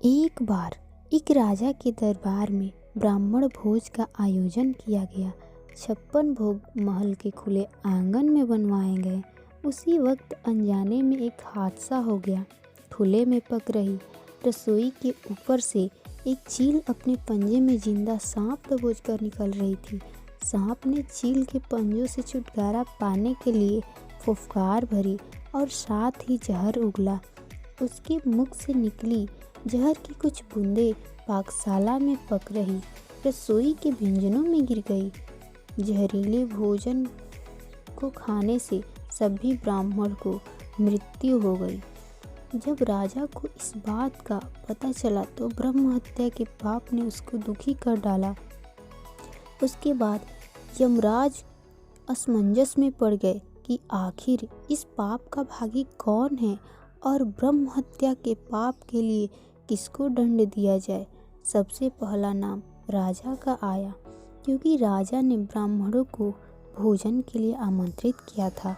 एक बार एक राजा के दरबार में ब्राह्मण भोज का आयोजन किया गया। 56 भोग महल के खुले आंगन में बनवाए गए। उसी वक्त अनजाने में एक हादसा हो गया। खुले में पक रही रसोई के ऊपर से एक चील अपने पंजे में जिंदा सांप दबोच कर निकल रही थी। सांप ने चील के पंजों से छुटकारा पाने के लिए फुफकार भरी और साथ ही जहर उगला। उसके मुख से निकली जहर की कुछ बूंदें पाकशाला में पक रही रसोई के व्यंजनों में गिर गई। जहरीले भोजन को खाने से सभी ब्राह्मण को मृत्यु हो गई। जब राजा को इस बात का पता चला तो ब्रह्म हत्या के पाप ने उसको दुखी कर डाला। उसके बाद यमराज असमंजस में पड़ गए कि आखिर इस पाप का भागी कौन है और ब्रह्म हत्या के पाप के लिए किसको दंड दिया जाए। सबसे पहला नाम राजा का आया, क्योंकि राजा ने ब्राह्मणों को भोजन के लिए आमंत्रित किया था।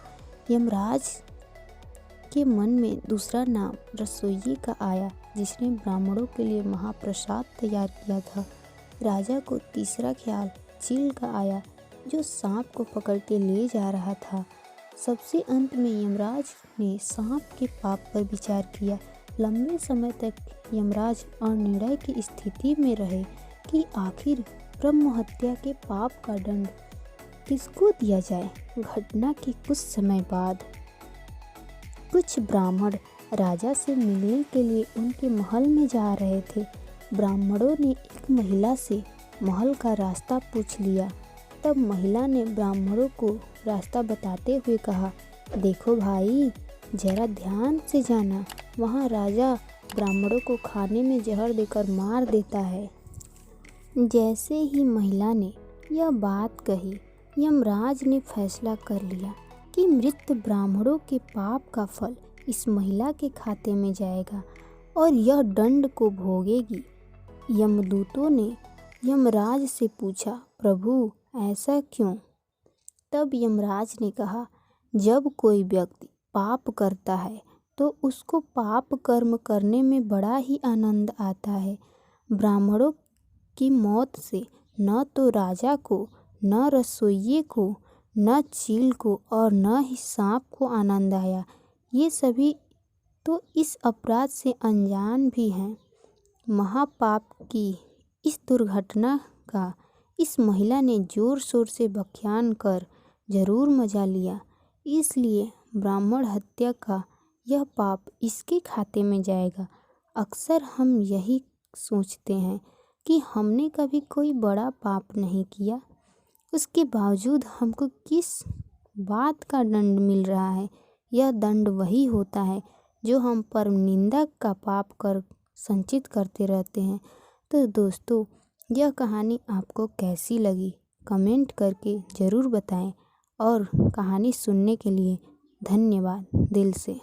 यमराज के मन में दूसरा नाम रसोइये का आया, जिसने ब्राह्मणों के लिए महाप्रसाद तैयार किया था। राजा को तीसरा ख्याल चील का आया, जो सांप को पकड़ के ले जा रहा था। सबसे अंत में यमराज ने सांप के पाप पर विचार किया। लंबे समय तक यमराज अनिर्णय की स्थिति में रहे कि आखिर ब्रह्म हत्या के पाप का दंड किसको दिया जाए। घटना के कुछ समय बाद कुछ ब्राह्मण राजा से मिलने के लिए उनके महल में जा रहे थे। ब्राह्मणों ने एक महिला से महल का रास्ता पूछ लिया। तब महिला ने ब्राह्मणों को रास्ता बताते हुए कहा, देखो भाई, जरा ध्यान से जाना, वहाँ राजा ब्राह्मणों को खाने में जहर देकर मार देता है। जैसे ही महिला ने यह बात कही, यमराज ने फैसला कर लिया कि मृत ब्राह्मणों के पाप का फल इस महिला के खाते में जाएगा और यह दंड को भोगेगी। यमदूतों ने यमराज से पूछा, प्रभु ऐसा क्यों? तब यमराज ने कहा, जब कोई व्यक्ति पाप करता है तो उसको पाप कर्म करने में बड़ा ही आनंद आता है। ब्राह्मणों की मौत से न तो राजा को, न रसोइये को, न चील को और न ही सांप को आनंद आया। ये सभी तो इस अपराध से अनजान भी हैं। महापाप की इस दुर्घटना का इस महिला ने जोर शोर से बख्यान कर जरूर मजा लिया, इसलिए ब्राह्मण हत्या का यह पाप इसके खाते में जाएगा। अक्सर हम यही सोचते हैं कि हमने कभी कोई बड़ा पाप नहीं किया, उसके बावजूद हमको किस बात का दंड मिल रहा है। यह दंड वही होता है जो हम परम निंदा का पाप कर संचित करते रहते हैं। तो दोस्तों, यह कहानी आपको कैसी लगी कमेंट करके ज़रूर बताएं और कहानी सुनने के लिए धन्यवाद दिल से।